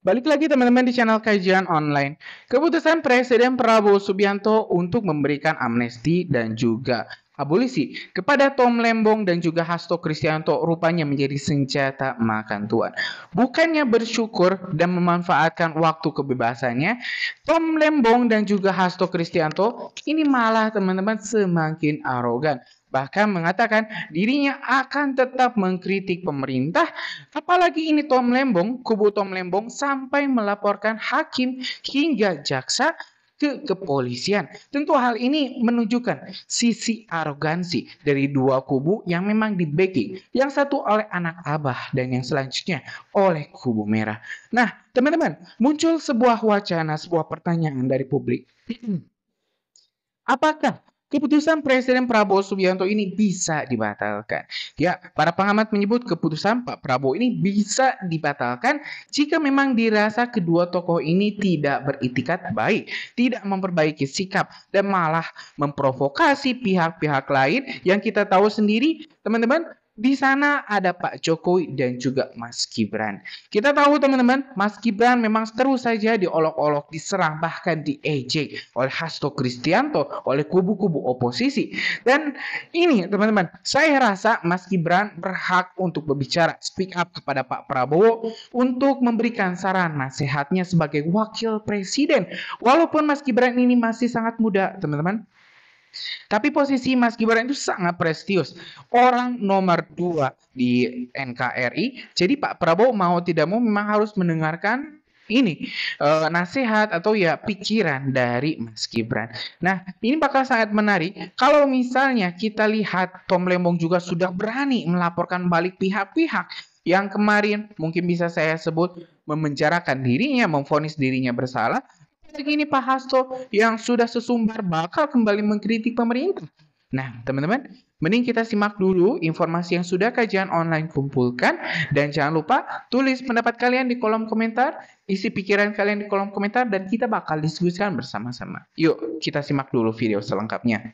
Balik lagi teman-teman di channel kajian online. Keputusan Presiden Prabowo Subianto untuk memberikan amnesti dan juga abolisi kepada Tom Lembong dan juga Hasto Kristianto rupanya menjadi senjata makan tuan. Bukannya bersyukur dan memanfaatkan waktu kebebasannya, Tom Lembong dan juga Hasto Kristianto ini malah teman-teman semakin arogan. Bahkan mengatakan dirinya akan tetap mengkritik pemerintah. Apalagi ini kubu Tom Lembong sampai melaporkan hakim hingga jaksa ke kepolisian. Tentu hal ini menunjukkan sisi arogansi dari dua kubu yang memang di-backing. Yang satu oleh anak abah dan yang selanjutnya oleh kubu merah. Nah, teman-teman, muncul sebuah wacana, sebuah pertanyaan dari publik. Apakah keputusan Presiden Prabowo Subianto ini bisa dibatalkan? Ya, para pengamat menyebut keputusan Pak Prabowo ini bisa dibatalkan jika memang dirasa kedua tokoh ini tidak beritikat baik, tidak memperbaiki sikap, dan malah memprovokasi pihak-pihak lain yang kita tahu sendiri, teman-teman, di sana ada Pak Jokowi dan juga Mas Gibran. Kita tahu teman-teman, Mas Gibran memang terus saja diolok-olok, diserang, bahkan diejek oleh Hasto Kristianto, oleh kubu-kubu oposisi. Dan ini teman-teman, saya rasa Mas Gibran berhak untuk berbicara, speak up kepada Pak Prabowo untuk memberikan saran nasihatnya sebagai wakil presiden. Walaupun Mas Gibran ini masih sangat muda, teman-teman. Tapi posisi Mas Gibran itu sangat prestisius. Orang nomor 2 di NKRI. Jadi Pak Prabowo mau tidak mau memang harus mendengarkan ini nasihat atau ya pikiran dari Mas Gibran. Nah, ini bakal sangat menarik kalau misalnya kita lihat Tom Lembong juga sudah berani melaporkan balik pihak-pihak yang kemarin mungkin bisa saya sebut memenjarakan dirinya, memvonis dirinya bersalah. Begini Pak Hasto yang sudah sesumbar bakal kembali mengkritik pemerintah. Nah, teman-teman, mending kita simak dulu informasi yang sudah kajian online kumpulkan. Dan jangan lupa tulis pendapat kalian di kolom komentar, isi pikiran kalian di kolom komentar, dan kita bakal diskusikan bersama-sama. Yuk, kita simak dulu video selengkapnya.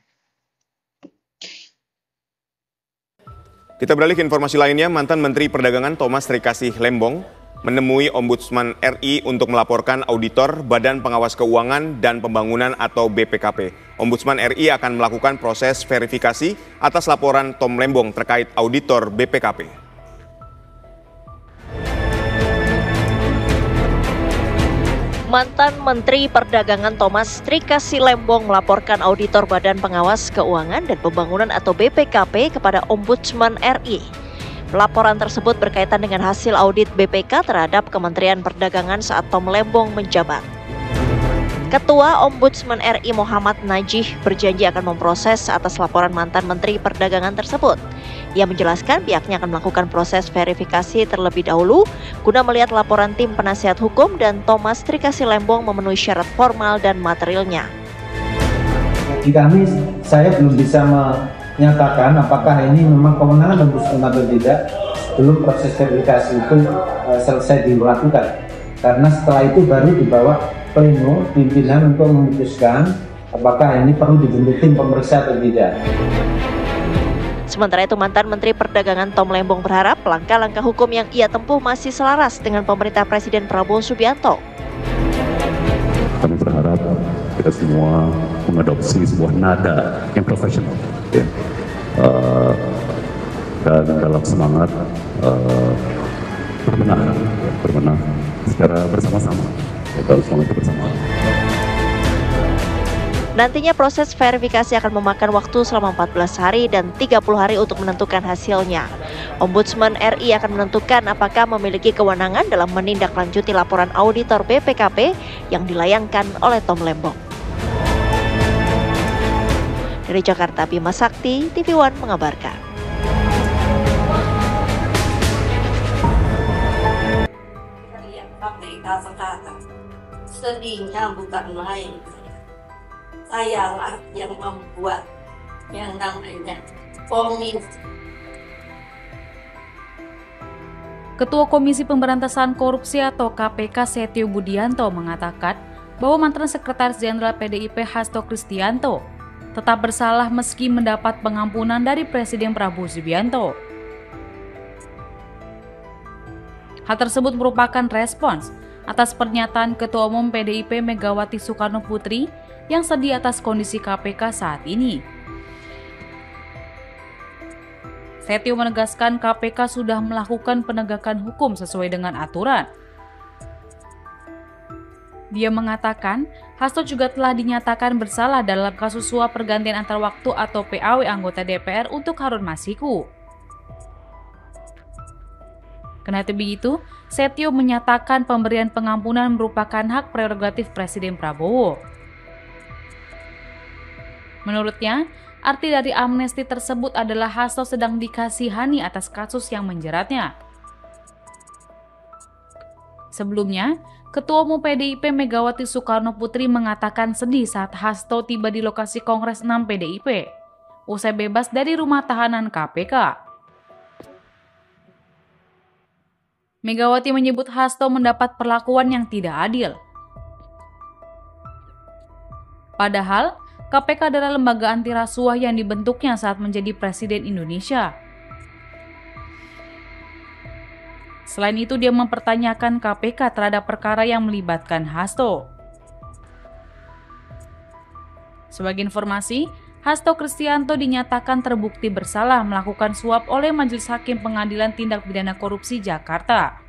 Kita beralih ke informasi lainnya, mantan Menteri Perdagangan Thomas Trikasih Lembong menemui Ombudsman RI untuk melaporkan auditor Badan Pengawas Keuangan dan Pembangunan atau BPKP. Ombudsman RI akan melakukan proses verifikasi atas laporan Tom Lembong terkait auditor BPKP. Mantan Menteri Perdagangan Thomas Trikasih Lembong melaporkan auditor Badan Pengawas Keuangan dan Pembangunan atau BPKP kepada Ombudsman RI. Laporan tersebut berkaitan dengan hasil audit BPK terhadap Kementerian Perdagangan saat Tom Lembong menjabat. Ketua Ombudsman RI Muhammad Najih berjanji akan memproses atas laporan mantan Menteri Perdagangan tersebut. Ia menjelaskan pihaknya akan melakukan proses verifikasi terlebih dahulu guna melihat laporan tim penasihat hukum dan Thomas Trikasih Lembong memenuhi syarat formal dan materialnya. Di kami, saya belum bisa menyatakan apakah ini memang kewenangan Ombudsman atau tidak sebelum proses verifikasi itu selesai dilakukan. Karena setelah itu baru dibawa pleno pimpinan untuk memutuskan apakah ini perlu dibentuk tim pemeriksa atau tidak. Sementara itu mantan Menteri Perdagangan Tom Lembong berharap langkah-langkah hukum yang ia tempuh masih selaras dengan pemerintah Presiden Prabowo Subianto. Kami berharap kita semua mengadopsi sebuah nada yang profesional, ya. Dan dalam semangat berbenah secara bersama-sama, dalam semangat bersama. Nantinya proses verifikasi akan memakan waktu selama 14 hari dan 30 hari untuk menentukan hasilnya. Ombudsman RI akan menentukan apakah memiliki kewenangan dalam menindaklanjuti laporan auditor BPKP yang dilayangkan oleh Tom Lembong. Dari Jakarta, Bima Sakti, TV One mengabarkan. Lihat KPK sekarang sedihnya bukan main. Sayalah yang membuat yang namanya komisi. Ketua Komisi Pemberantasan Korupsi atau KPK Setio Budianto mengatakan bahwa mantan Sekretaris Jenderal PDIP Hasto Kristianto tetap bersalah meski mendapat pengampunan dari Presiden Prabowo Subianto. Hal tersebut merupakan respons atas pernyataan Ketua Umum PDIP Megawati Soekarno Putri yang sedih atas kondisi KPK saat ini. Setio menegaskan KPK sudah melakukan penegakan hukum sesuai dengan aturan. Dia mengatakan, Hasto juga telah dinyatakan bersalah dalam kasus suap pergantian antar waktu atau PAW anggota DPR untuk Harun Masiku. Kendati begitu, Setio menyatakan pemberian pengampunan merupakan hak prerogatif Presiden Prabowo. Menurutnya, arti dari amnesti tersebut adalah Hasto sedang dikasihani atas kasus yang menjeratnya. Sebelumnya, Ketua Umum PDIP Megawati Soekarno Putri mengatakan sedih saat Hasto tiba di lokasi Kongres 6 PDIP, usai bebas dari rumah tahanan KPK. Megawati menyebut Hasto mendapat perlakuan yang tidak adil. Padahal, KPK adalah lembaga anti rasuah yang dibentuknya saat menjadi Presiden Indonesia. Selain itu, dia mempertanyakan KPK terhadap perkara yang melibatkan Hasto. Sebagai informasi, Hasto Kristianto dinyatakan terbukti bersalah melakukan suap oleh Majelis Hakim Pengadilan Tindak Pidana Korupsi Jakarta.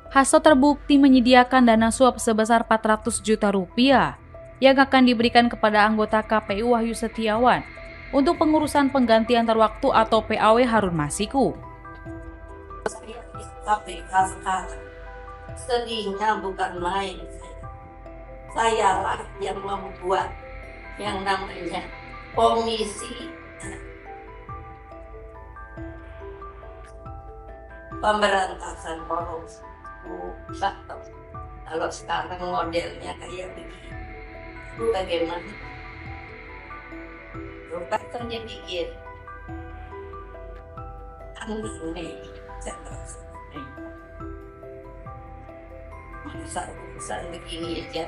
Hasto terbukti menyediakan dana suap sebesar 400 juta rupiah yang akan diberikan kepada anggota KPU Wahyu Setiawan untuk pengurusan pengganti antar waktu atau PAW Harun Masiku. KPK sekarang sedihnya bukan main. Sayalah yang membuat yang namanya komisi pemberantasan korupsi. Kalau sekarang modelnya kayak begini, bagaimana? Bukan saja bikin aneh, masa urusan begini aja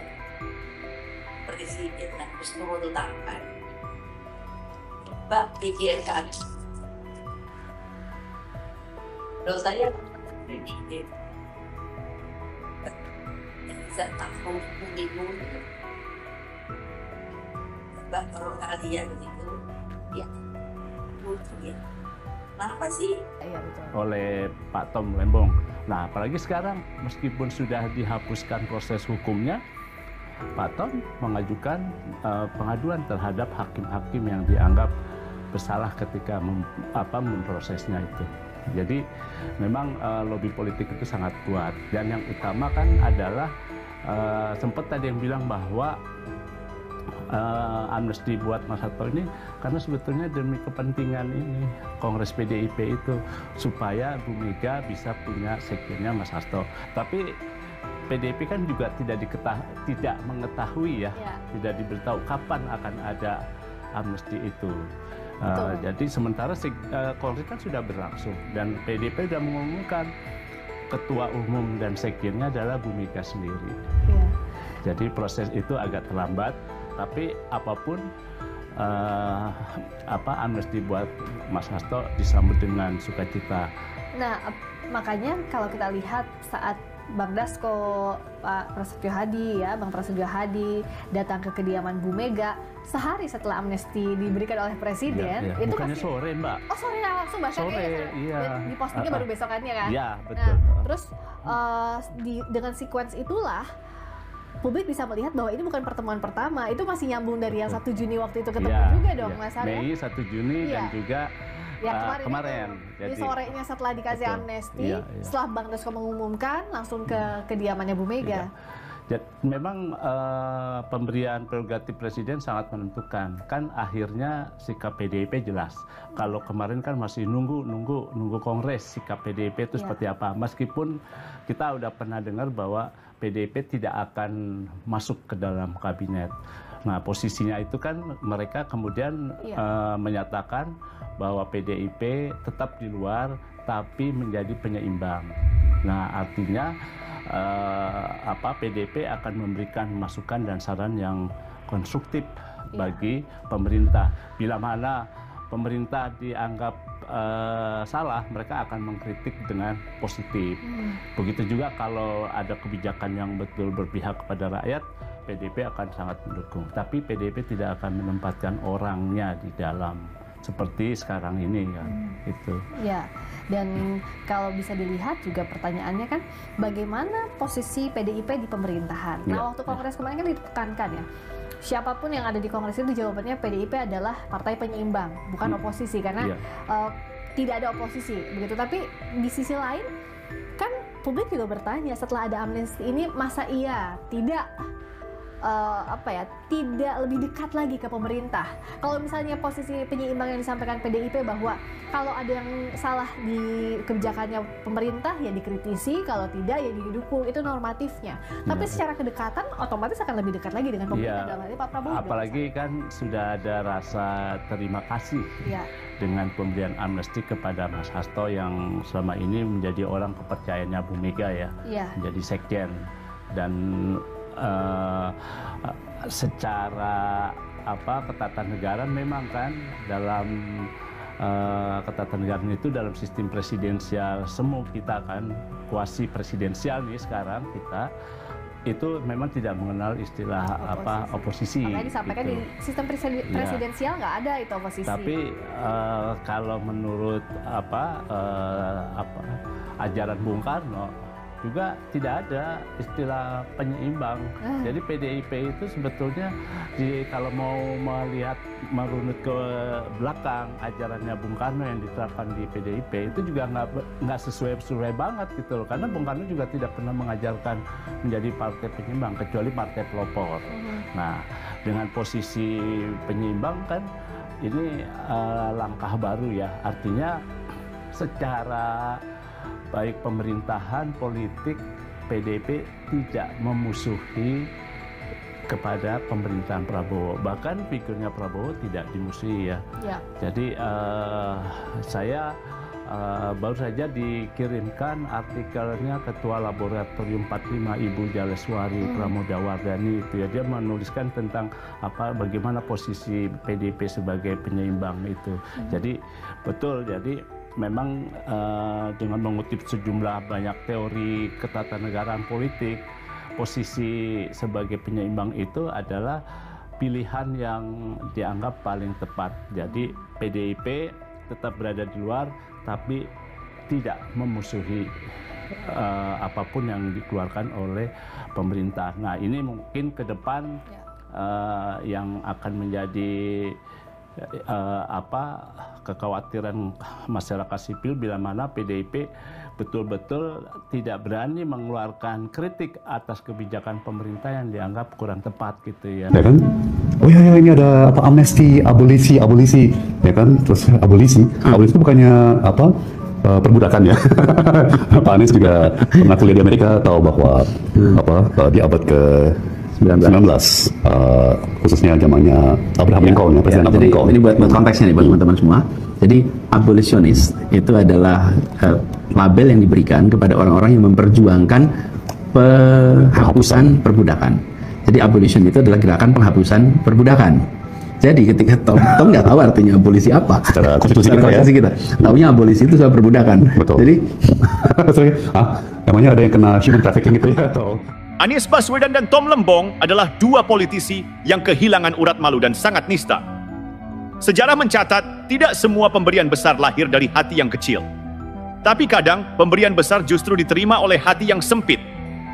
Presiden harus turun tangan. Coba pikirkan. Kalau saya Presiden bisa tahu bingung. Coba kalau kalian itu ya mungkin kenapa sih? Oleh Pak Tom Lembong. Nah, apalagi sekarang meskipun sudah dihapuskan proses hukumnya, Pak Tom mengajukan pengaduan terhadap hakim-hakim yang dianggap bersalah ketika memprosesnya itu. Jadi memang lobby politik itu sangat kuat. Dan yang utama kan adalah sempat tadi yang bilang bahwa amnesti buat Mas Hasto ini karena sebetulnya demi kepentingan ini Kongres PDIP itu supaya Bu Mega bisa punya sekjennya Mas Hasto. Tapi PDIP kan juga tidak mengetahui ya, tidak diberitahu kapan akan ada amnesti itu. Jadi sementara Kongres kan sudah berlangsung dan PDIP sudah mengumumkan ketua umum dan sekjennya adalah Bu Mega sendiri. Jadi proses itu agak terlambat. Tapi apapun amnesti buat Mas Hasto disambut dengan sukacita. Nah, makanya kalau kita lihat saat Bang Dasko, Pak Prasetyo Hadi ya, Bang Prasetyo Hadi datang ke kediaman Bu Mega sehari setelah amnesti diberikan oleh Presiden, itu bukannya sore, Mbak. Oh, sore langsung bahkan sore, iya. Di postingnya baru besokannya kan? Iya, betul. Nah, terus dengan sequence itulah publik bisa melihat bahwa ini bukan pertemuan pertama, itu masih nyambung dari yang 1 Juni waktu itu ketemu juga dong, Mas Arya. Mei 1 Juni dan juga kemarin. Jadi sorenya setelah dikasih amnesti, setelah Bang Dasko mengumumkan, langsung ke kediamannya Bu Mega. Jadi, memang pemberian prerogatif Presiden sangat menentukan. Kan akhirnya sikap PDIP jelas. Kalau kemarin kan masih nunggu Kongres sikap PDIP itu seperti apa. Meskipun kita udah pernah dengar bahwa PDIP tidak akan masuk ke dalam kabinet. Nah, posisinya itu kan mereka kemudian menyatakan bahwa PDIP tetap di luar tapi menjadi penyeimbang. Nah, artinya PDIP akan memberikan masukan dan saran yang konstruktif bagi pemerintah. Bila mana pemerintah dianggap salah, mereka akan mengkritik dengan positif. Begitu juga kalau ada kebijakan yang betul berpihak kepada rakyat, PDIP akan sangat mendukung. Tapi PDIP tidak akan menempatkan orangnya di dalam seperti sekarang ini kan, itu. Ya, dan kalau bisa dilihat juga pertanyaannya kan, bagaimana posisi PDIP di pemerintahan? Nah, waktu Kongres kemarin kan ditekankan ya, siapapun yang ada di Kongres itu jawabannya PDIP adalah partai penyeimbang, bukan oposisi, karena tidak ada oposisi, begitu. Tapi di sisi lain, kan publik juga bertanya setelah ada amnesti ini, masa iya tidak tidak lebih dekat lagi ke pemerintah? Kalau misalnya posisi penyeimbang yang disampaikan PDIP bahwa kalau ada yang salah di kebijakannya pemerintah ya dikritisi, kalau tidak ya didukung, itu normatifnya. Tapi secara kedekatan otomatis akan lebih dekat lagi dengan pemerintah, dalam hal ini Pak Prabowo. Apalagi kan sudah ada rasa terima kasih dengan pemberian amnesti kepada Mas Hasto yang selama ini menjadi orang kepercayaannya Bu Mega ya, menjadi sekjen. Dan secara ketatanegaraan memang kan dalam ketatanegaraan itu dalam sistem presidensial semu kita kan, kuasi presidensial nih sekarang kita itu memang tidak mengenal istilah oposisi. Makanya disampaikan gitu. Di sistem presidensial nggak ada itu oposisi. Tapi kalau menurut ajaran Bung Karno juga tidak ada istilah penyeimbang. Jadi PDIP itu sebetulnya kalau mau melihat merunut ke belakang ajarannya Bung Karno yang diterapkan di PDIP itu juga nggak sesuai banget gitu loh. Karena Bung Karno juga tidak pernah mengajarkan menjadi partai penyeimbang kecuali partai pelopor. Nah, dengan posisi penyeimbang kan ini langkah baru ya. Artinya secara baik pemerintahan, politik, PDIP tidak memusuhi kepada pemerintahan Prabowo. Bahkan figurnya Prabowo tidak dimusuhi ya. Jadi saya baru saja dikirimkan artikelnya Ketua Laboratorium 45 Ibu Jaleswari Pramodawardhani itu ya. Dia menuliskan tentang bagaimana posisi PDIP sebagai penyeimbang itu. Jadi betul, jadi memang dengan mengutip sejumlah banyak teori ketatanegaraan politik, posisi sebagai penyeimbang itu adalah pilihan yang dianggap paling tepat. Jadi PDIP tetap berada di luar, tapi tidak memusuhi apapun yang dikeluarkan oleh pemerintah. Nah, ini mungkin ke depan yang akan menjadi kekhawatiran masyarakat sipil bila mana PDIP betul-betul tidak berani mengeluarkan kritik atas kebijakan pemerintah yang dianggap kurang tepat gitu ya. Ya kan? Oh ya ini ada amnesti, abolisi ya kan? Terus abolisi itu bukannya perbudakan ya. Pak Anies juga pernah kuliah di Amerika tahu bahwa di abad ke 19 khususnya zamannya Abraham Lincoln ya, Presiden Abraham Lincoln. Ini buat konteksnya nih buat teman-teman semua. Jadi abolisionis itu adalah label yang diberikan kepada orang-orang yang memperjuangkan penghapusan perbudakan. Jadi abolition itu adalah gerakan penghapusan perbudakan. Jadi ketika Tom nggak tahu artinya abolisi apa. Secara konstitusi kita. Taunya abolisi itu soal perbudakan. Betul. Jadi namanya ada yang kena human trafficking gitu ya atau Anies Baswedan dan Tom Lembong adalah dua politisi yang kehilangan urat malu dan sangat nista. Sejarah mencatat, tidak semua pemberian besar lahir dari hati yang kecil. Tapi kadang, pemberian besar justru diterima oleh hati yang sempit.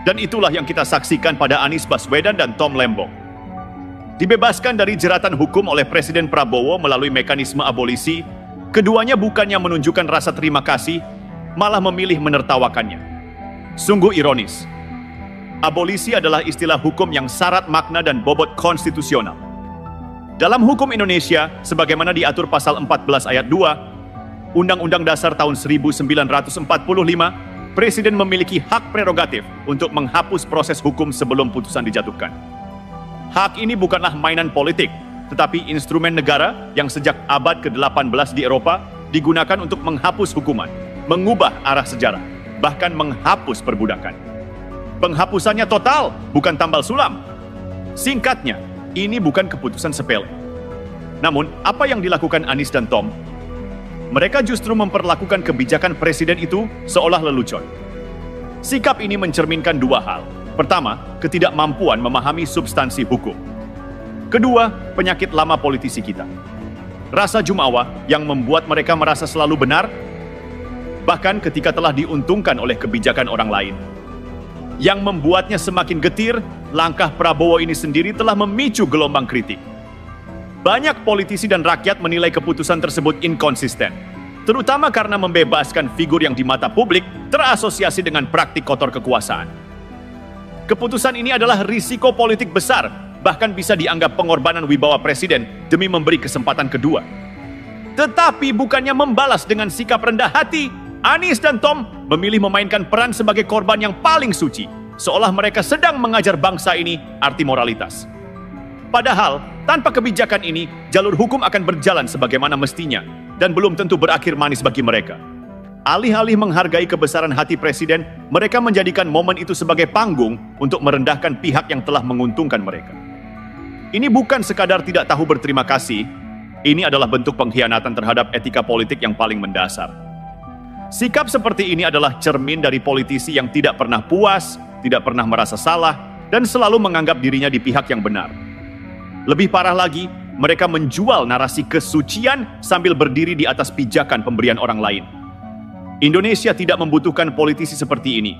Dan itulah yang kita saksikan pada Anies Baswedan dan Tom Lembong. Dibebaskan dari jeratan hukum oleh Presiden Prabowo melalui mekanisme abolisi, keduanya bukannya menunjukkan rasa terima kasih, malah memilih menertawakannya. Sungguh ironis. Abolisi adalah istilah hukum yang syarat makna dan bobot konstitusional. Dalam hukum Indonesia, sebagaimana diatur pasal 14 ayat 2, Undang-Undang Dasar tahun 1945, Presiden memiliki hak prerogatif untuk menghapus proses hukum sebelum putusan dijatuhkan. Hak ini bukanlah mainan politik, tetapi instrumen negara yang sejak abad ke-18 di Eropa digunakan untuk menghapus hukuman, mengubah arah sejarah, bahkan menghapus perbudakan. Penghapusannya total, bukan tambal sulam. Singkatnya, ini bukan keputusan sepele. Namun, apa yang dilakukan Anies dan Tom? Mereka justru memperlakukan kebijakan presiden itu seolah lelucon. Sikap ini mencerminkan dua hal. Pertama, ketidakmampuan memahami substansi hukum. Kedua, penyakit lama politisi kita. Rasa jumawa yang membuat mereka merasa selalu benar, bahkan ketika telah diuntungkan oleh kebijakan orang lain. Yang membuatnya semakin getir, langkah Prabowo ini sendiri telah memicu gelombang kritik. Banyak politisi dan rakyat menilai keputusan tersebut inkonsisten, terutama karena membebaskan figur yang di mata publik terasosiasi dengan praktik kotor kekuasaan. Keputusan ini adalah risiko politik besar, bahkan bisa dianggap pengorbanan wibawa presiden demi memberi kesempatan kedua. Tetapi bukannya membalas dengan sikap rendah hati, Anies dan Tom memilih memainkan peran sebagai korban yang paling suci, seolah mereka sedang mengajar bangsa ini arti moralitas. Padahal, tanpa kebijakan ini, jalur hukum akan berjalan sebagaimana mestinya, dan belum tentu berakhir manis bagi mereka. Alih-alih menghargai kebesaran hati presiden, mereka menjadikan momen itu sebagai panggung untuk merendahkan pihak yang telah menguntungkan mereka. Ini bukan sekadar tidak tahu berterima kasih, ini adalah bentuk pengkhianatan terhadap etika politik yang paling mendasar. Sikap seperti ini adalah cermin dari politisi yang tidak pernah puas, tidak pernah merasa salah, dan selalu menganggap dirinya di pihak yang benar. Lebih parah lagi, mereka menjual narasi kesucian sambil berdiri di atas pijakan pemberian orang lain. Indonesia tidak membutuhkan politisi seperti ini.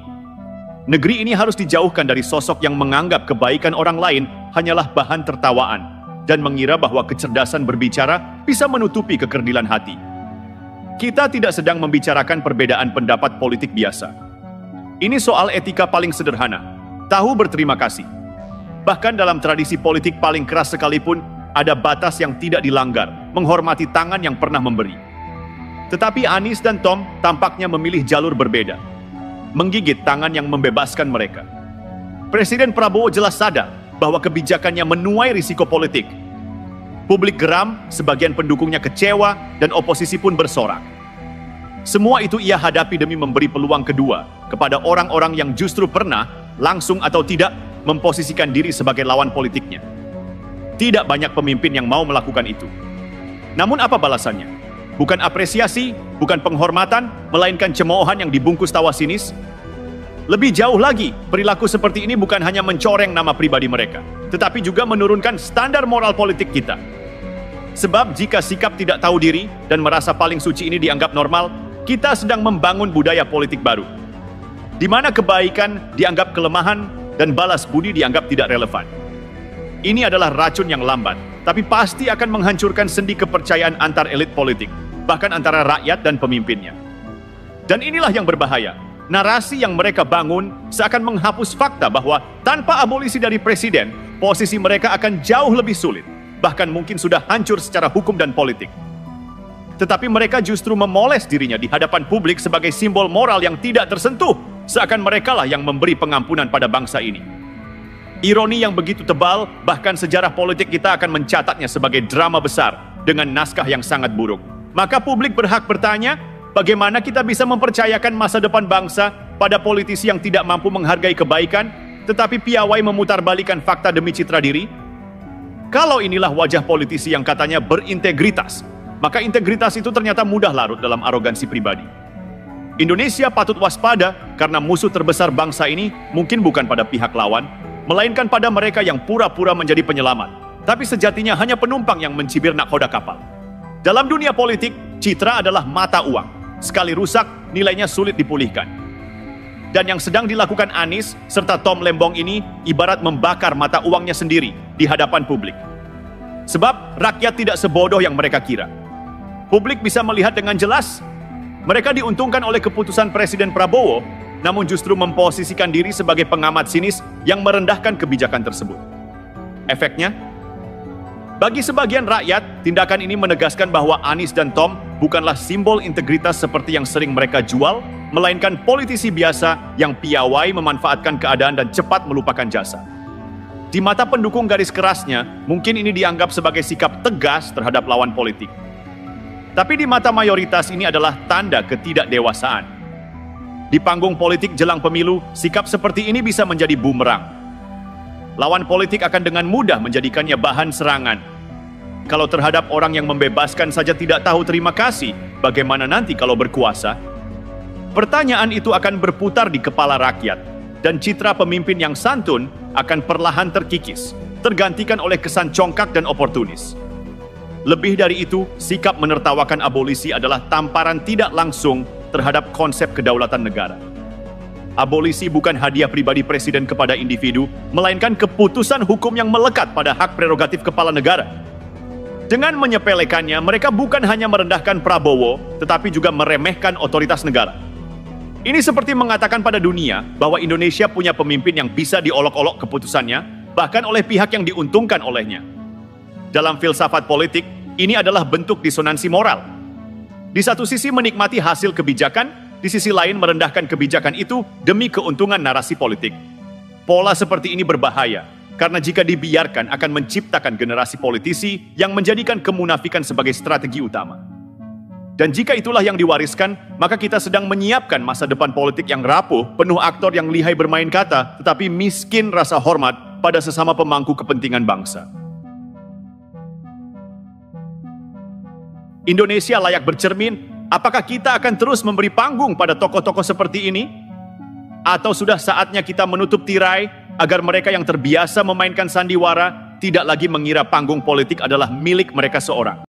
Negeri ini harus dijauhkan dari sosok yang menganggap kebaikan orang lain hanyalah bahan tertawaan dan mengira bahwa kecerdasan berbicara bisa menutupi kekerdilan hati. Kita tidak sedang membicarakan perbedaan pendapat politik biasa. Ini soal etika paling sederhana, tahu berterima kasih. Bahkan dalam tradisi politik paling keras sekalipun, ada batas yang tidak dilanggar, menghormati tangan yang pernah memberi. Tetapi Anies dan Tom tampaknya memilih jalur berbeda, menggigit tangan yang membebaskan mereka. Presiden Prabowo jelas sadar bahwa kebijakannya menuai risiko politik. Publik geram, sebagian pendukungnya kecewa, dan oposisi pun bersorak. Semua itu ia hadapi demi memberi peluang kedua kepada orang-orang yang justru pernah, langsung atau tidak, memposisikan diri sebagai lawan politiknya. Tidak banyak pemimpin yang mau melakukan itu. Namun apa balasannya? Bukan apresiasi, bukan penghormatan, melainkan cemoohan yang dibungkus tawa sinis. Lebih jauh lagi, perilaku seperti ini bukan hanya mencoreng nama pribadi mereka, tetapi juga menurunkan standar moral politik kita. Sebab jika sikap tidak tahu diri dan merasa paling suci ini dianggap normal, kita sedang membangun budaya politik baru, di mana kebaikan dianggap kelemahan dan balas budi dianggap tidak relevan. Ini adalah racun yang lambat, tapi pasti akan menghancurkan sendi kepercayaan antar elit politik, bahkan antara rakyat dan pemimpinnya. Dan inilah yang berbahaya. Narasi yang mereka bangun seakan menghapus fakta bahwa tanpa abolisi dari presiden, posisi mereka akan jauh lebih sulit, bahkan mungkin sudah hancur secara hukum dan politik. Tetapi mereka justru memoles dirinya di hadapan publik sebagai simbol moral yang tidak tersentuh, seakan merekalah yang memberi pengampunan pada bangsa ini. Ironi yang begitu tebal, bahkan sejarah politik kita akan mencatatnya sebagai drama besar dengan naskah yang sangat buruk. Maka publik berhak bertanya, bagaimana kita bisa mempercayakan masa depan bangsa pada politisi yang tidak mampu menghargai kebaikan, tetapi piawai memutarbalikkan fakta demi citra diri? Kalau inilah wajah politisi yang katanya berintegritas, maka integritas itu ternyata mudah larut dalam arogansi pribadi. Indonesia patut waspada karena musuh terbesar bangsa ini mungkin bukan pada pihak lawan, melainkan pada mereka yang pura-pura menjadi penyelamat, tapi sejatinya hanya penumpang yang mencibir nakoda kapal. Dalam dunia politik, citra adalah mata uang. Sekali rusak, nilainya sulit dipulihkan. Dan yang sedang dilakukan Anies serta Tom Lembong ini ibarat membakar mata uangnya sendiri di hadapan publik. Sebab rakyat tidak sebodoh yang mereka kira. Publik bisa melihat dengan jelas mereka diuntungkan oleh keputusan Presiden Prabowo, namun justru memposisikan diri sebagai pengamat sinis yang merendahkan kebijakan tersebut. Efeknya, bagi sebagian rakyat, tindakan ini menegaskan bahwa Anies dan Tom bukanlah simbol integritas seperti yang sering mereka jual, melainkan politisi biasa yang piawai memanfaatkan keadaan dan cepat melupakan jasa. Di mata pendukung garis kerasnya, mungkin ini dianggap sebagai sikap tegas terhadap lawan politik. Tapi di mata mayoritas ini adalah tanda ketidakdewasaan. Di panggung politik jelang pemilu, sikap seperti ini bisa menjadi bumerang. Lawan politik akan dengan mudah menjadikannya bahan serangan. Kalau terhadap orang yang membebaskan saja tidak tahu terima kasih, bagaimana nanti kalau berkuasa? Pertanyaan itu akan berputar di kepala rakyat, dan citra pemimpin yang santun akan perlahan terkikis, tergantikan oleh kesan congkak dan oportunis. Lebih dari itu, sikap menertawakan abolisi adalah tamparan tidak langsung terhadap konsep kedaulatan negara. Abolisi bukan hadiah pribadi presiden kepada individu, melainkan keputusan hukum yang melekat pada hak prerogatif kepala negara. Dengan menyepelekannya, mereka bukan hanya merendahkan Prabowo, tetapi juga meremehkan otoritas negara. Ini seperti mengatakan pada dunia bahwa Indonesia punya pemimpin yang bisa diolok-olok keputusannya, bahkan oleh pihak yang diuntungkan olehnya. Dalam filsafat politik, ini adalah bentuk disonansi moral. Di satu sisi menikmati hasil kebijakan, di sisi lain merendahkan kebijakan itu demi keuntungan narasi politik. Pola seperti ini berbahaya, karena jika dibiarkan akan menciptakan generasi politisi yang menjadikan kemunafikan sebagai strategi utama. Dan jika itulah yang diwariskan, maka kita sedang menyiapkan masa depan politik yang rapuh, penuh aktor yang lihai bermain kata, tetapi miskin rasa hormat pada sesama pemangku kepentingan bangsa. Indonesia layak bercermin. Apakah kita akan terus memberi panggung pada tokoh-tokoh seperti ini? Atau sudah saatnya kita menutup tirai agar mereka yang terbiasa memainkan sandiwara tidak lagi mengira panggung politik adalah milik mereka seorang?